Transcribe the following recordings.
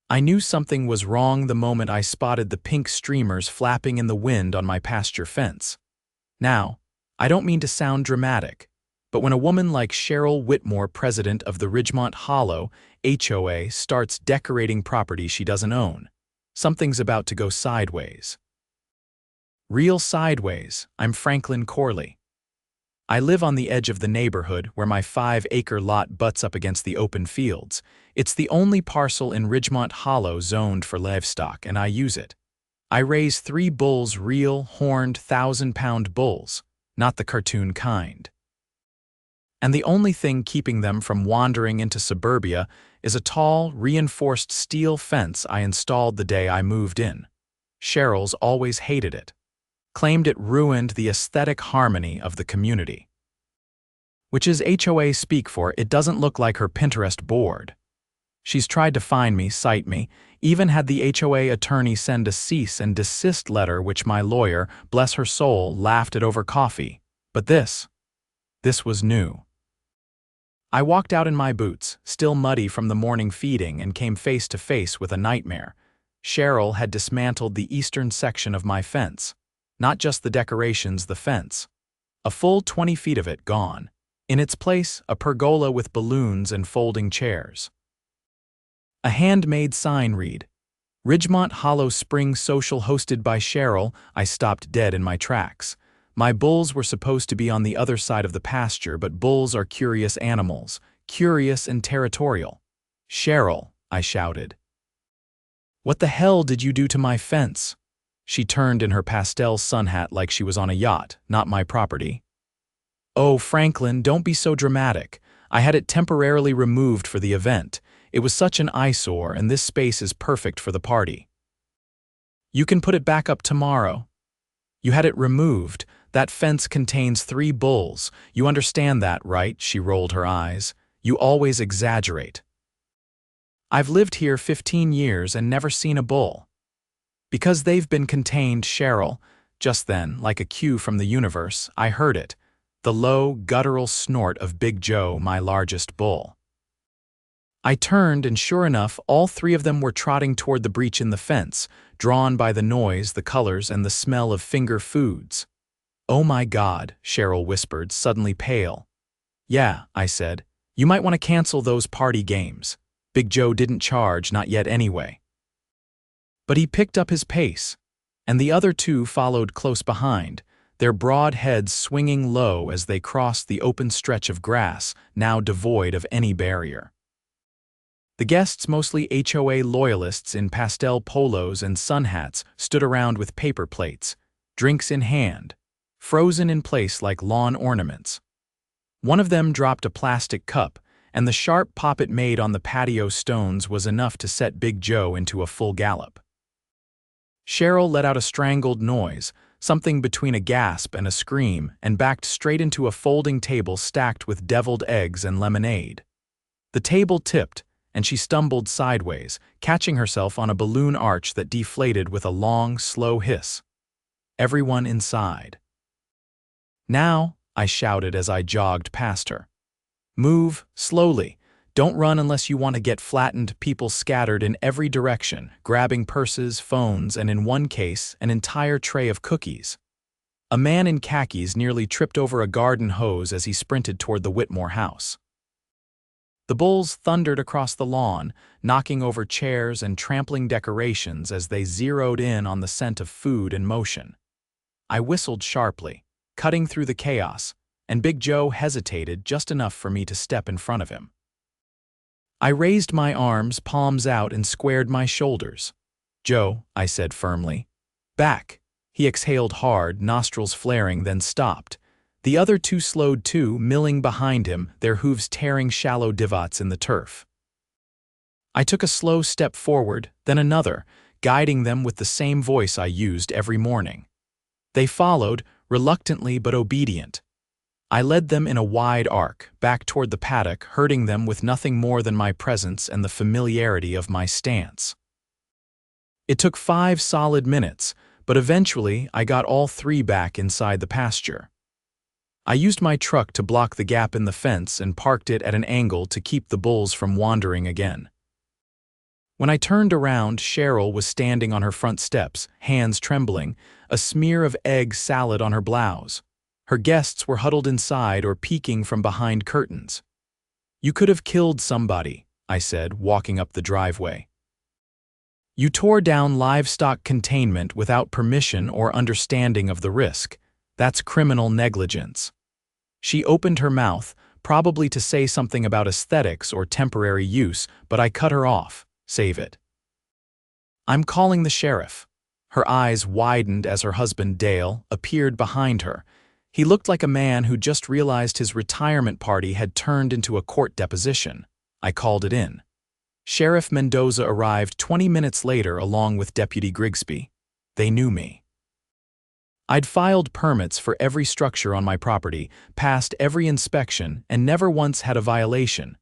I knew something was wrong the moment I spotted the pink streamers flapping in the wind on my pasture fence. Now, I don't mean to sound dramatic, but when a woman like Cheryl Whitmore, president of the Ridgemont Hollow HOA, starts decorating property she doesn't own, something's about to go sideways. Real sideways. I'm Franklin Corley. I live on the edge of the neighborhood where my 5-acre lot butts up against the open fields. It's the only parcel in Ridgemont Hollow zoned for livestock, and I use it. I raise 3 bulls, real, horned, 1,000-pound bulls, not the cartoon kind. And the only thing keeping them from wandering into suburbia is a tall, reinforced steel fence I installed the day I moved in. Cheryl's always hated it. Claimed it ruined the aesthetic harmony of the community. Which is HOA speak for it doesn't look like her Pinterest board. She's tried to find me, cite me, even had the HOA attorney send a cease and desist letter which my lawyer, bless her soul, laughed at over coffee. But this was new. I walked out in my boots, still muddy from the morning feeding, and came face to face with a nightmare. Cheryl had dismantled the eastern section of my fence. Not just the decorations, the fence. A full 20 feet of it gone. In its place, a pergola with balloons and folding chairs. A handmade sign read, Ridgemont Hollow Spring Social hosted by Cheryl. I stopped dead in my tracks. My bulls were supposed to be on the other side of the pasture, but bulls are curious animals, curious and territorial. Cheryl, I shouted. What the hell did you do to my fence? She turned in her pastel sun hat like she was on a yacht, not my property. Oh, Franklin, don't be so dramatic. I had it temporarily removed for the event. It was such an eyesore, and this space is perfect for the party. You can put it back up tomorrow. You had it removed. That fence contains 3 bulls. You understand that, right? She rolled her eyes. You always exaggerate. I've lived here 15 years and never seen a bull. Because they've been contained, Cheryl. Just then, like a cue from the universe, I heard it. The low, guttural snort of Big Joe, my largest bull. I turned, and sure enough, all 3 of them were trotting toward the breach in the fence, drawn by the noise, the colors, and the smell of finger foods. Oh my God, Cheryl whispered, suddenly pale. Yeah, I said. You might want to cancel those party games. Big Joe didn't charge, not yet anyway. But he picked up his pace, and the other 2 followed close behind, their broad heads swinging low as they crossed the open stretch of grass, now devoid of any barrier. The guests, mostly HOA loyalists in pastel polos and sun hats, stood around with paper plates, drinks in hand, frozen in place like lawn ornaments. One of them dropped a plastic cup, and the sharp pop it made on the patio stones was enough to set Big Joe into a full gallop. Cheryl let out a strangled noise, something between a gasp and a scream, and backed straight into a folding table stacked with deviled eggs and lemonade. The table tipped, and she stumbled sideways, catching herself on a balloon arch that deflated with a long, slow hiss. Everyone inside. Now, I shouted as I jogged past her. Move, slowly. Don't run unless you want to get flattened. People scattered in every direction, grabbing purses, phones, and in one case, an entire tray of cookies. A man in khakis nearly tripped over a garden hose as he sprinted toward the Whitmore house. The bulls thundered across the lawn, knocking over chairs and trampling decorations as they zeroed in on the scent of food and motion. I whistled sharply, cutting through the chaos, and Big Joe hesitated just enough for me to step in front of him. I raised my arms, palms out, and squared my shoulders. Joe, I said firmly. Back. He exhaled hard, nostrils flaring, then stopped. The other 2 slowed too, milling behind him, their hooves tearing shallow divots in the turf. I took a slow step forward, then another, guiding them with the same voice I used every morning. They followed, reluctantly but obedient. I led them in a wide arc, back toward the paddock, hurting them with nothing more than my presence and the familiarity of my stance. It took 5 solid minutes, but eventually I got all 3 back inside the pasture. I used my truck to block the gap in the fence and parked it at an angle to keep the bulls from wandering again. When I turned around, Cheryl was standing on her front steps, hands trembling, a smear of egg salad on her blouse. Her guests were huddled inside or peeking from behind curtains. "You could have killed somebody," I said, walking up the driveway. "You tore down livestock containment without permission or understanding of the risk. That's criminal negligence." She opened her mouth, probably to say something about aesthetics or temporary use, but I cut her off. "Save it. I'm calling the sheriff." Her eyes widened as her husband, Dale, appeared behind her. He looked like a man who just realized his retirement party had turned into a court deposition. I called it in. Sheriff Mendoza arrived 20 minutes later along with Deputy Grigsby. They knew me. I'd filed permits for every structure on my property, passed every inspection, and never once had a violation.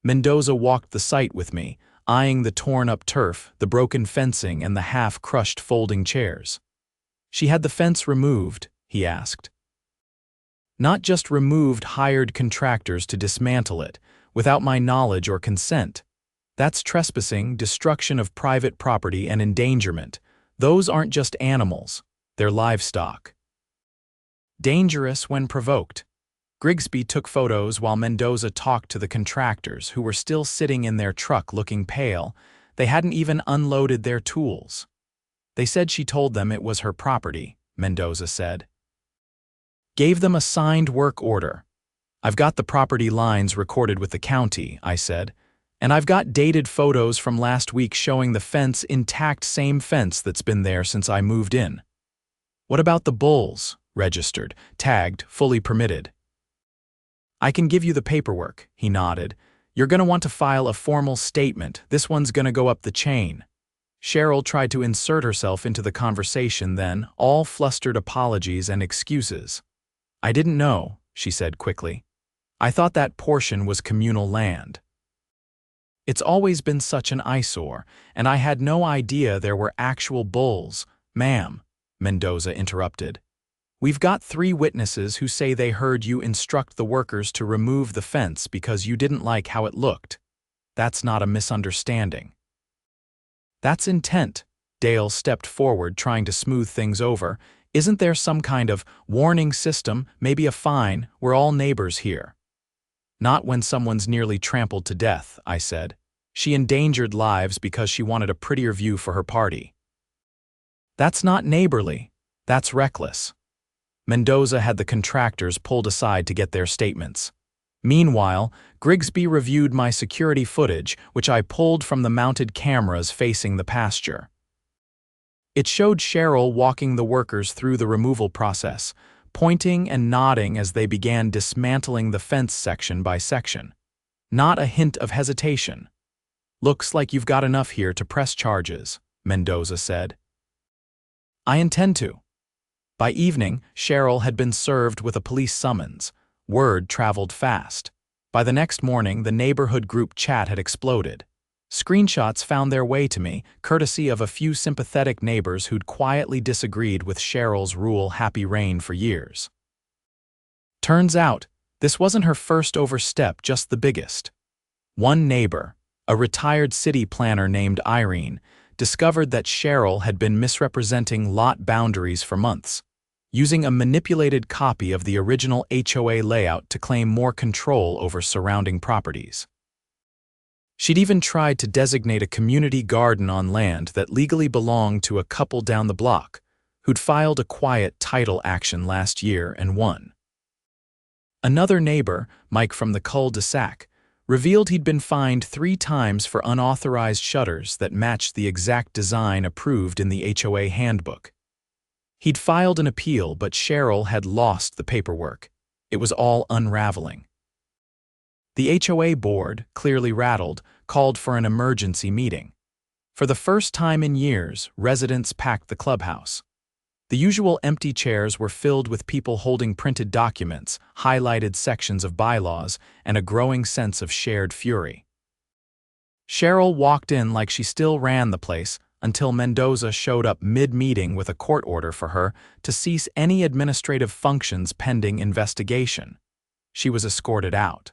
Mendoza walked the site with me, eyeing the torn-up turf, the broken fencing, and the half-crushed folding chairs. "She had the fence removed?" he asked. "Not just removed, hired contractors to dismantle it, without my knowledge or consent. That's trespassing, destruction of private property, and endangerment. Those aren't just animals, they're livestock. Dangerous when provoked." Grigsby took photos while Mendoza talked to the contractors, who were still sitting in their truck looking pale. They hadn't even unloaded their tools. "They said she told them it was her property," Mendoza said. "Gave them a signed work order." "I've got the property lines recorded with the county," I said. "And I've got dated photos from last week showing the fence intact, same fence that's been there since I moved in." "What about the bulls?" "Registered, tagged, fully permitted." "I can give you the paperwork," he nodded. "You're going to want to file a formal statement. This one's going to go up the chain." Cheryl tried to insert herself into the conversation then, all flustered apologies and excuses. "I didn't know," she said quickly. "I thought that portion was communal land." "It's always been such an eyesore, and I had no idea there were actual bulls." "Ma'am," Mendoza interrupted. "We've got 3 witnesses who say they heard you instruct the workers to remove the fence because you didn't like how it looked. That's not a misunderstanding." "That's intent." Dale stepped forward, trying to smooth things over. "Isn't there some kind of warning system, maybe a fine? We're all neighbors here." "Not when someone's nearly trampled to death," I said. "She endangered lives because she wanted a prettier view for her party." "That's not neighborly. That's reckless." Mendoza had the contractors pulled aside to get their statements. Meanwhile, Grigsby reviewed my security footage, which I pulled from the mounted cameras facing the pasture. It showed Cheryl walking the workers through the removal process, pointing and nodding as they began dismantling the fence section by section. Not a hint of hesitation. "Looks like you've got enough here to press charges," Mendoza said. "I intend to." By evening, Cheryl had been served with a police summons. Word traveled fast. By the next morning, the neighborhood group chat had exploded. Screenshots found their way to me, courtesy of a few sympathetic neighbors who'd quietly disagreed with Cheryl's rule happy reign for years. Turns out, this wasn't her first overstep, just the biggest. One neighbor, a retired city planner named Irene, discovered that Cheryl had been misrepresenting lot boundaries for months, using a manipulated copy of the original HOA layout to claim more control over surrounding properties. She'd even tried to designate a community garden on land that legally belonged to a couple down the block, who'd filed a quiet title action last year and won. Another neighbor, Mike from the cul-de-sac, revealed he'd been fined 3 times for unauthorized shutters that matched the exact design approved in the HOA handbook. He'd filed an appeal, but Cheryl had lost the paperwork. It was all unraveling. The HOA board, clearly rattled, called for an emergency meeting. For the first time in years, residents packed the clubhouse. The usual empty chairs were filled with people holding printed documents, highlighted sections of bylaws, and a growing sense of shared fury. Cheryl walked in like she still ran the place until Mendoza showed up mid-meeting with a court order for her to cease any administrative functions pending investigation. She was escorted out.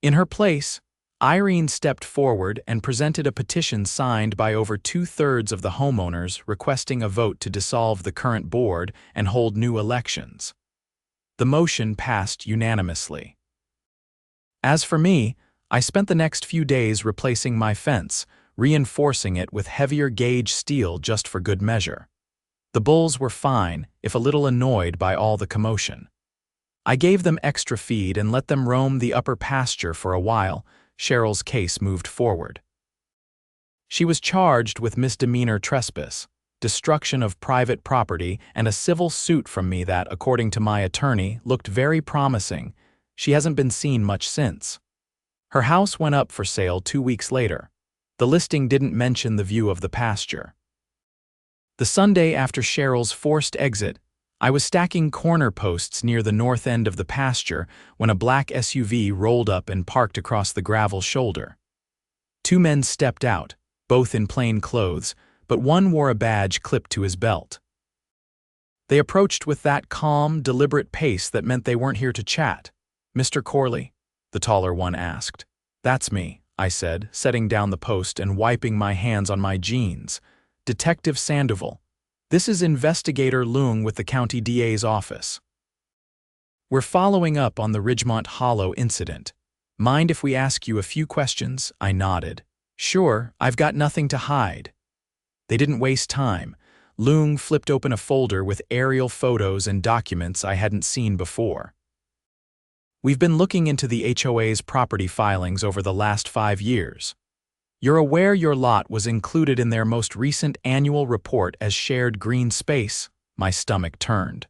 In her place, Irene stepped forward and presented a petition signed by over 2/3 of the homeowners requesting a vote to dissolve the current board and hold new elections. The motion passed unanimously. As for me, I spent the next few days replacing my fence, reinforcing it with heavier gauge steel just for good measure. The bulls were fine, if a little annoyed by all the commotion. I gave them extra feed and let them roam the upper pasture for a while. Cheryl's case moved forward. She was charged with misdemeanor trespass, destruction of private property, and a civil suit from me that, according to my attorney, looked very promising. She hasn't been seen much since. Her house went up for sale 2 weeks later. The listing didn't mention the view of the pasture. The Sunday after Cheryl's forced exit, I was stacking corner posts near the north end of the pasture when a black SUV rolled up and parked across the gravel shoulder. 2 men stepped out, both in plain clothes, but one wore a badge clipped to his belt. They approached with that calm, deliberate pace that meant they weren't here to chat. "Mr. Corley?" the taller one asked. "That's me," I said, setting down the post and wiping my hands on my jeans. "Detective Sandoval. This is Investigator Leung with the County DA's office. We're following up on the Ridgemont Hollow incident. Mind if we ask you a few questions?" I nodded. "Sure, I've got nothing to hide." They didn't waste time. Leung flipped open a folder with aerial photos and documents I hadn't seen before. "We've been looking into the HOA's property filings over the last 5 years. You're aware your lot was included in their most recent annual report as shared green space?" My stomach turned.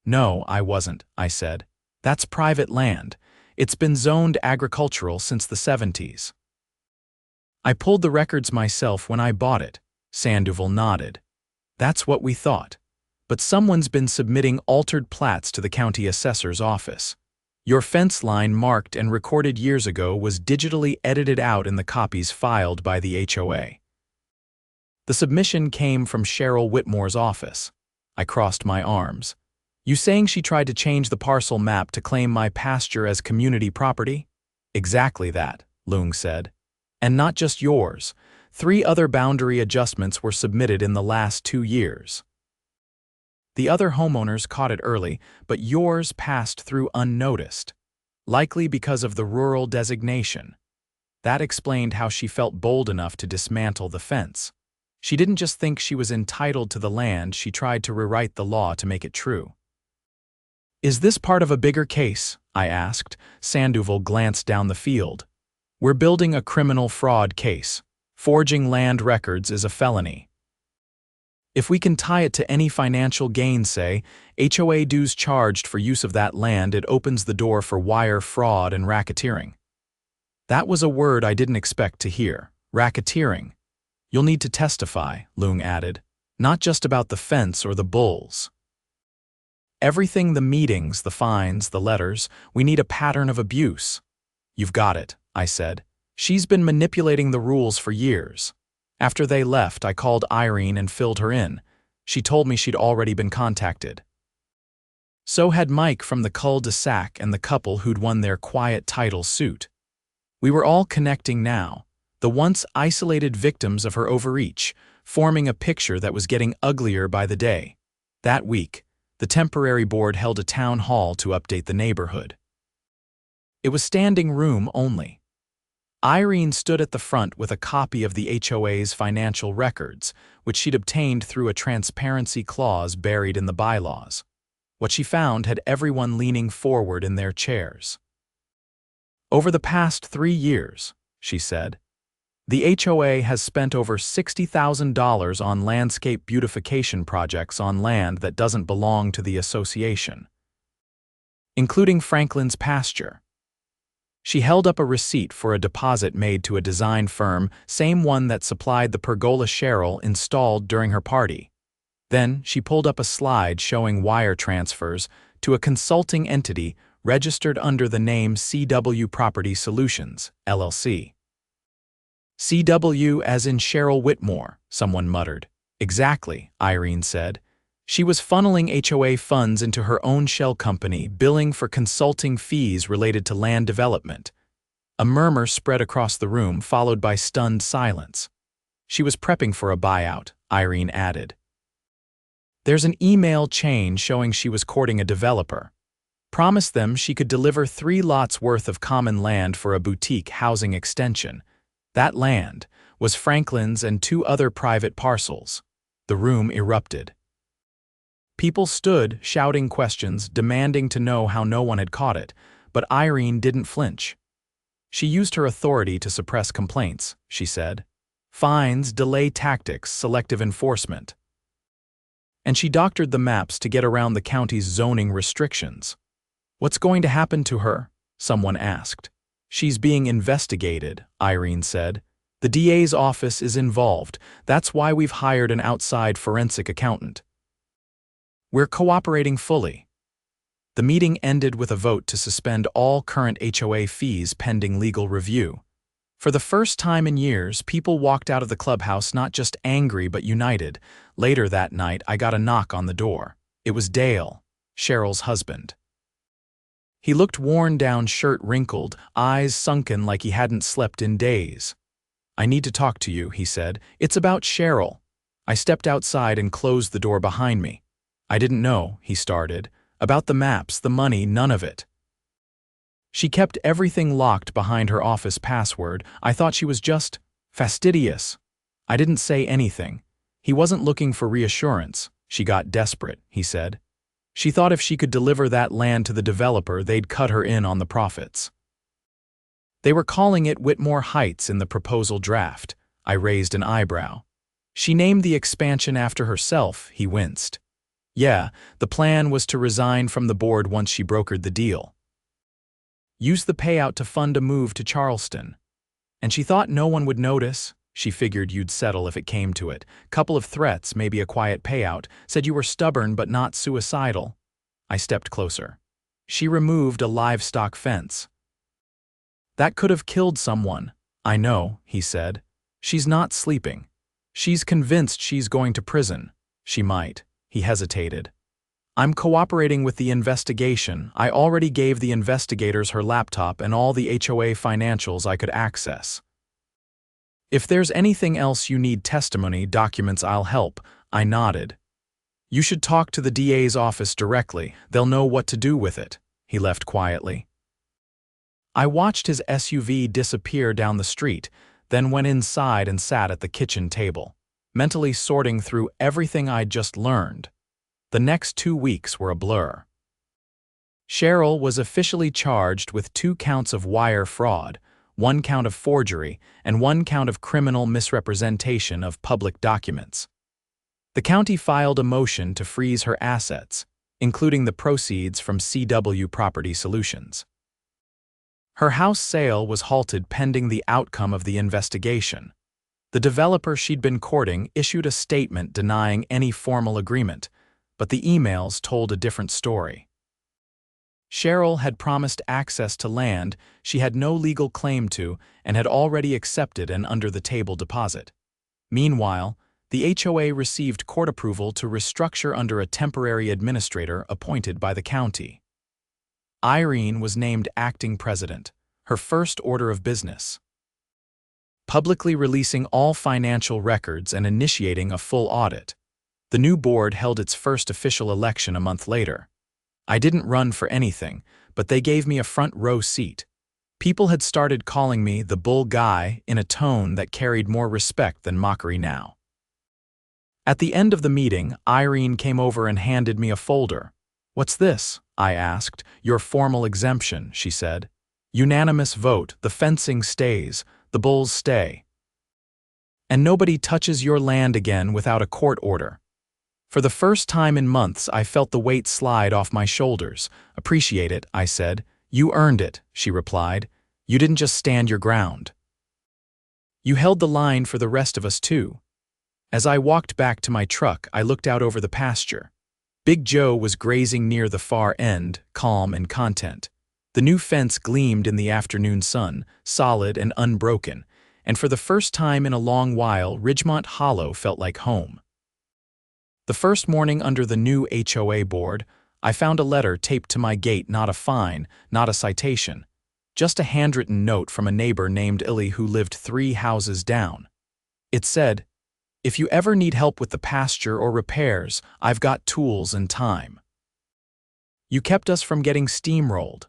"No, I wasn't," I said. "That's private land. It's been zoned agricultural since the 70s. I pulled the records myself when I bought it." Sandoval nodded. "That's what we thought. But someone's been submitting altered plats to the county assessor's office. Your fence line marked and recorded years ago was digitally edited out in the copies filed by the HOA. The submission came from Cheryl Whitmore's office." I crossed my arms. "You saying she tried to change the parcel map to claim my pasture as community property?" "Exactly that," Leung said. "And not just yours. 3 other boundary adjustments were submitted in the last 2 years. The other homeowners caught it early, but yours passed through unnoticed, likely because of the rural designation." That explained how she felt bold enough to dismantle the fence. She didn't just think she was entitled to the land, she tried to rewrite the law to make it true. "Is this part of a bigger case?" I asked. Sandoval glanced down the field. "We're building a criminal fraud case. Forging land records is a felony. If we can tie it to any financial gain, say, HOA dues charged for use of that land, it opens the door for wire fraud and racketeering." That was a word I didn't expect to hear. Racketeering. "You'll need to testify," Leung added. "Not just about the fence or the bulls. Everything, the meetings, the fines, the letters, we need a pattern of abuse." "You've got it," I said. "She's been manipulating the rules for years." After they left, I called Irene and filled her in. She told me she'd already been contacted. So had Mike from the cul-de-sac and the couple who'd won their quiet title suit. We were all connecting now, the once isolated victims of her overreach, forming a picture that was getting uglier by the day. That week, the temporary board held a town hall to update the neighborhood. It was standing room only. Irene stood at the front with a copy of the HOA's financial records, which she'd obtained through a transparency clause buried in the bylaws. What she found had everyone leaning forward in their chairs. "Over the past 3 years," she said, "the HOA has spent over $60,000 on landscape beautification projects on land that doesn't belong to the association, including Franklin's pasture." She held up a receipt for a deposit made to a design firm, same one that supplied the pergola Cheryl installed during her party. Then she pulled up a slide showing wire transfers to a consulting entity registered under the name CW Property Solutions, LLC. "CW as in Cheryl Whitmore," someone muttered. "Exactly," Irene said. She was funneling HOA funds into her own shell company, billing for consulting fees related to land development. A murmur spread across the room, followed by stunned silence. She was prepping for a buyout, Irene added. There's an email chain showing she was courting a developer. Promised them she could deliver 3 lots worth of common land for a boutique housing extension. That land was Franklin's and 2 other private parcels. The room erupted. People stood, shouting questions, demanding to know how no one had caught it, but Irene didn't flinch. She used her authority to suppress complaints, she said. Fines, delay tactics, selective enforcement. And she doctored the maps to get around the county's zoning restrictions. What's going to happen to her? Someone asked. She's being investigated, Irene said. The DA's office is involved. That's why we've hired an outside forensic accountant. We're cooperating fully. The meeting ended with a vote to suspend all current HOA fees pending legal review. For the first time in years, people walked out of the clubhouse not just angry but united. Later that night, I got a knock on the door. It was Dale, Cheryl's husband. He looked worn down, shirt wrinkled, eyes sunken like he hadn't slept in days. I need to talk to you, he said. It's about Cheryl. I stepped outside and closed the door behind me. I didn't know, he started. About the maps, the money, none of it. She kept everything locked behind her office password. I thought she was just fastidious. I didn't say anything. He wasn't looking for reassurance. She got desperate, he said. She thought if she could deliver that land to the developer, they'd cut her in on the profits. They were calling it Whitmore Heights in the proposal draft. I raised an eyebrow. She named the expansion after herself, he winced. Yeah, the plan was to resign from the board once she brokered the deal. Use the payout to fund a move to Charleston. And she thought no one would notice. She figured you'd settle if it came to it. Couple of threats, maybe a quiet payout, said you were stubborn but not suicidal. I stepped closer. She removed a livestock fence. That could have killed someone. I know, he said. She's not sleeping. She's convinced she's going to prison. She might. He hesitated. I'm cooperating with the investigation. I already gave the investigators her laptop and all the HOA financials I could access. If there's anything else you need, testimony, documents, I'll help. I nodded. You should talk to the DA's office directly. They'll know what to do with it. He left quietly. I watched his SUV disappear down the street, then went inside and sat at the kitchen table, mentally sorting through everything I'd just learned. The next 2 weeks were a blur. Cheryl was officially charged with 2 counts of wire fraud, 1 count of forgery, and 1 count of criminal misrepresentation of public documents. The county filed a motion to freeze her assets, including the proceeds from CW Property Solutions. Her house sale was halted pending the outcome of the investigation. The developer she'd been courting issued a statement denying any formal agreement, but the emails told a different story. Cheryl had promised access to land she had no legal claim to and had already accepted an under-the-table deposit. Meanwhile, the HOA received court approval to restructure under a temporary administrator appointed by the county. Irene was named acting president, her first order of business. Publicly releasing all financial records and initiating a full audit. The new board held its first official election a month later. I didn't run for anything, but they gave me a front-row seat. People had started calling me the bull guy in a tone that carried more respect than mockery now. At the end of the meeting, Irene came over and handed me a folder. "What's this?" I asked. "Your formal exemption," she said. "Unanimous vote, the fencing stays, the bulls stay. And nobody touches your land again without a court order." For the first time in months, I felt the weight slide off my shoulders. "Appreciate it," I said. "You earned it," she replied. "You didn't just stand your ground. You held the line for the rest of us too." As I walked back to my truck, I looked out over the pasture. Big Joe was grazing near the far end, calm and content. The new fence gleamed in the afternoon sun, solid and unbroken, and for the first time in a long while, Ridgemont Hollow felt like home. The first morning under the new HOA board, I found a letter taped to my gate, not a fine, not a citation. Just a handwritten note from a neighbor named Illy who lived 3 houses down. It said, "If you ever need help with the pasture or repairs, I've got tools and time. You kept us from getting steamrolled."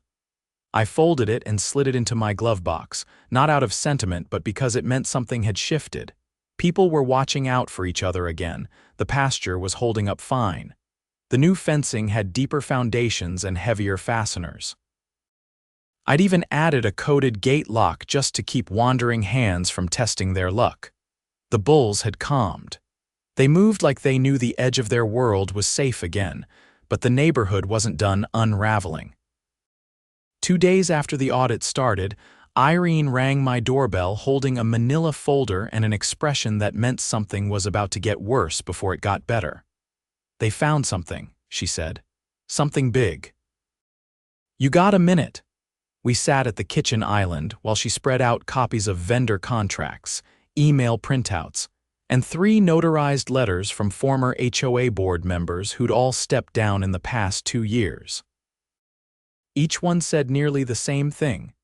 I folded it and slid it into my glove box, not out of sentiment but because it meant something had shifted. People were watching out for each other again. The pasture was holding up fine. The new fencing had deeper foundations and heavier fasteners. I'd even added a coded gate lock just to keep wandering hands from testing their luck. The bulls had calmed. They moved like they knew the edge of their world was safe again, but the neighborhood wasn't done unraveling. 2 days after the audit started, Irene rang my doorbell holding a manila folder and an expression that meant something was about to get worse before it got better. "They found something," she said. "Something big." "You got a minute?" We sat at the kitchen island while she spread out copies of vendor contracts, email printouts, and 3 notarized letters from former HOA board members who'd all stepped down in the past 2 years. Each one said nearly the same thing.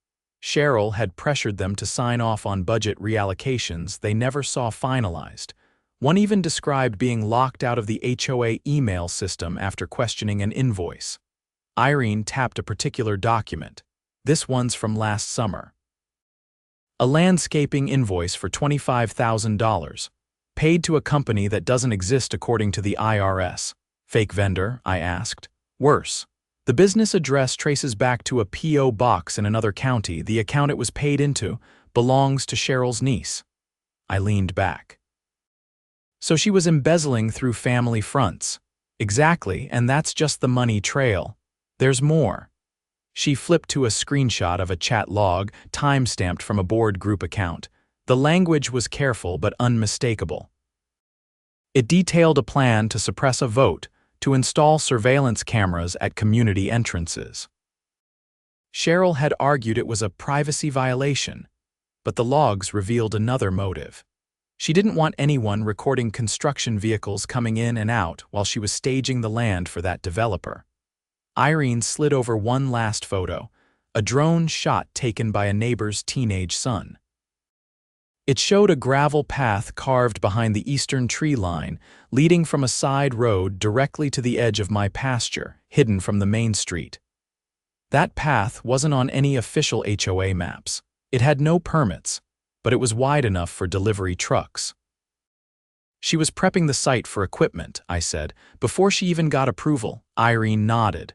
Cheryl had pressured them to sign off on budget reallocations they never saw finalized. One even described being locked out of the HOA email system after questioning an invoice. Irene tapped a particular document. This one's from last summer. A landscaping invoice for $25,000, paid to a company that doesn't exist according to the IRS. "Fake vendor?" I asked. "Worse. The business address traces back to a P.O. box in another county. The account it was paid into belongs to Cheryl's niece." I leaned back. "So she was embezzling through family fronts." "Exactly, and that's just the money trail. There's more." She flipped to a screenshot of a chat log, time-stamped from a board group account. The language was careful but unmistakable. It detailed a plan to suppress a vote, to install surveillance cameras at community entrances. Cheryl had argued it was a privacy violation, but the logs revealed another motive. She didn't want anyone recording construction vehicles coming in and out while she was staging the land for that developer. Irene slid over one last photo, a drone shot taken by a neighbor's teenage son. It showed a gravel path carved behind the eastern tree line, leading from a side road directly to the edge of my pasture, hidden from the main street. That path wasn't on any official HOA maps. It had no permits, but it was wide enough for delivery trucks. "She was prepping the site for equipment," I said, "before she even got approval." Irene nodded.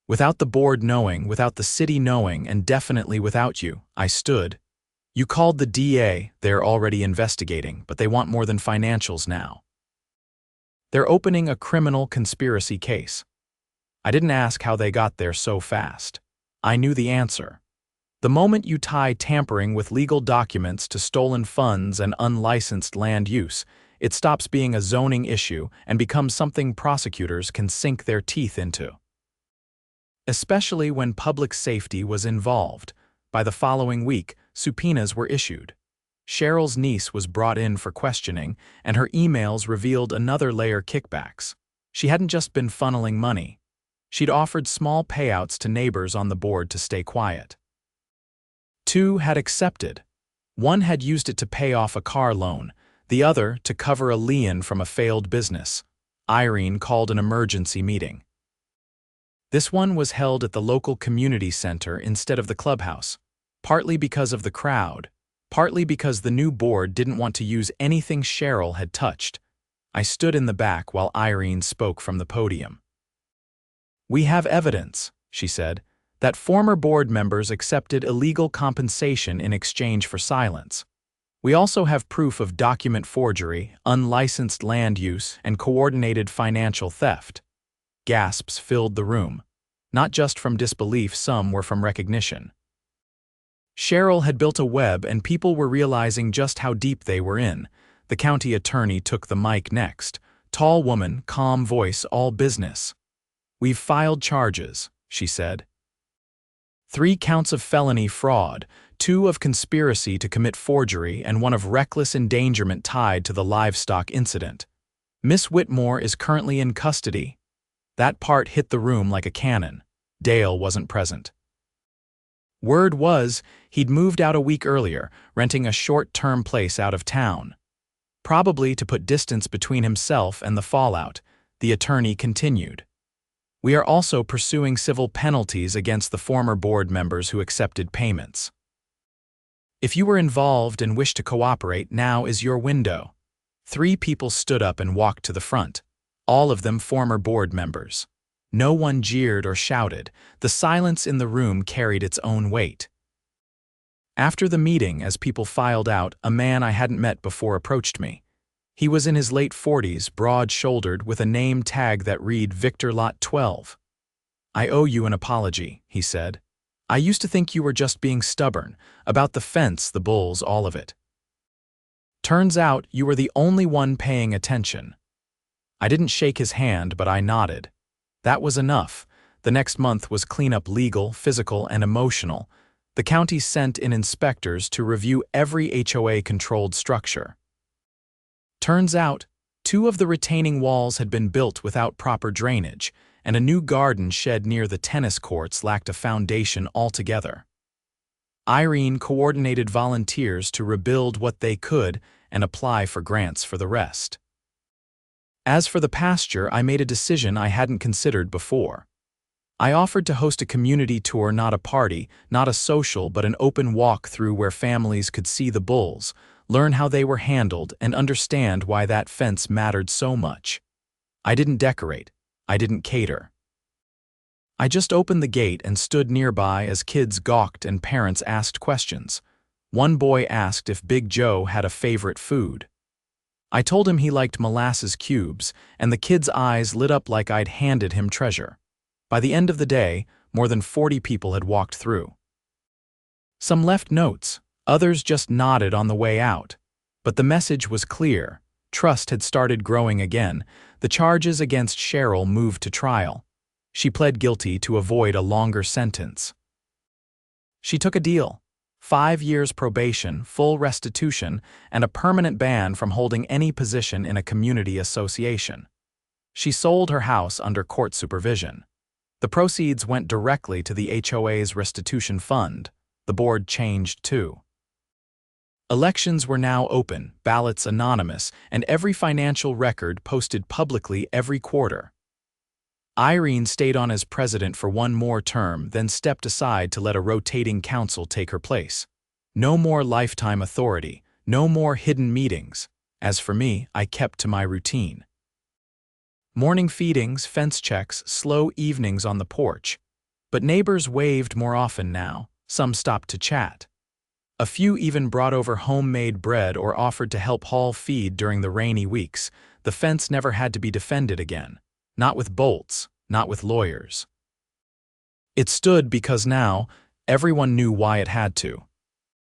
"Without the board knowing, without the city knowing, and definitely without you." I stood. "You called the DA, they're already investigating, but they want more than financials now. They're opening a criminal conspiracy case." I didn't ask how they got there so fast. I knew the answer. The moment you tie tampering with legal documents to stolen funds and unlicensed land use, it stops being a zoning issue and becomes something prosecutors can sink their teeth into. Especially when public safety was involved. By the following week, subpoenas were issued. Cheryl's niece was brought in for questioning, and her emails revealed another layer: kickbacks. She hadn't just been funneling money. She'd offered small payouts to neighbors on the board to stay quiet. 2 had accepted. One had used it to pay off a car loan, the other to cover a lien from a failed business. Irene called an emergency meeting. This one was held at the local community center instead of the clubhouse, partly because of the crowd, partly because the new board didn't want to use anything Cheryl had touched. I stood in the back while Irene spoke from the podium. "We have evidence," she said, "that former board members accepted illegal compensation in exchange for silence. We also have proof of document forgery, unlicensed land use, and coordinated financial theft." Gasps filled the room. Not just from disbelief, some were from recognition. Cheryl had built a web, and people were realizing just how deep they were in. The county attorney took the mic next. Tall woman, calm voice, all business. "We've filed charges," she said. 3 counts of felony fraud, 2 of conspiracy to commit forgery, and 1 of reckless endangerment tied to the livestock incident. Miss Whitmore is currently in custody. That part hit the room like a cannon. Dale wasn't present. Word was he'd moved out a week earlier, renting a short-term place out of town. Probably to put distance between himself and the fallout, the attorney continued. We are also pursuing civil penalties against the former board members who accepted payments. If you were involved and wish to cooperate, now is your window. 3 people stood up and walked to the front, all of them former board members. No one jeered or shouted. The silence in the room carried its own weight. After the meeting, as people filed out, a man I hadn't met before approached me. He was in his late 40s, broad-shouldered, with a name tag that read Victor Lot 12. "I owe you an apology," he said. "I used to think you were just being stubborn, about the fence, the bulls, all of it. Turns out you were the only one paying attention." I didn't shake his hand, but I nodded. That was enough. The next month was cleanup, legal, physical, and emotional. The county sent in inspectors to review every HOA-controlled structure. Turns out, 2 of the retaining walls had been built without proper drainage, and a new garden shed near the tennis courts lacked a foundation altogether. Irene coordinated volunteers to rebuild what they could and apply for grants for the rest. As for the pasture, I made a decision I hadn't considered before. I offered to host a community tour, not a party, not a social, but an open walk through where families could see the bulls, learn how they were handled, and understand why that fence mattered so much. I didn't decorate. I didn't cater. I just opened the gate and stood nearby as kids gawked and parents asked questions. One boy asked if Big Joe had a favorite food. I told him he liked molasses cubes, and the kid's eyes lit up like I'd handed him treasure. By the end of the day, more than 40 people had walked through. Some left notes, others just nodded on the way out. But the message was clear. Trust had started growing again. The charges against Cheryl moved to trial. She pled guilty to avoid a longer sentence. She took a deal: 5 years probation, full restitution, and a permanent ban from holding any position in a community association. She sold her house under court supervision. The proceeds went directly to the HOA's restitution fund. The board changed too. Elections were now open, ballots anonymous, and every financial record posted publicly every quarter. Irene stayed on as president for 1 more term, then stepped aside to let a rotating council take her place. No more lifetime authority, no more hidden meetings. As for me, I kept to my routine. Morning feedings, fence checks, slow evenings on the porch. But neighbors waved more often now. Some stopped to chat. A few even brought over homemade bread or offered to help haul feed during the rainy weeks. The fence never had to be defended again. Not with bolts, not with lawyers. It stood because now everyone knew why it had to.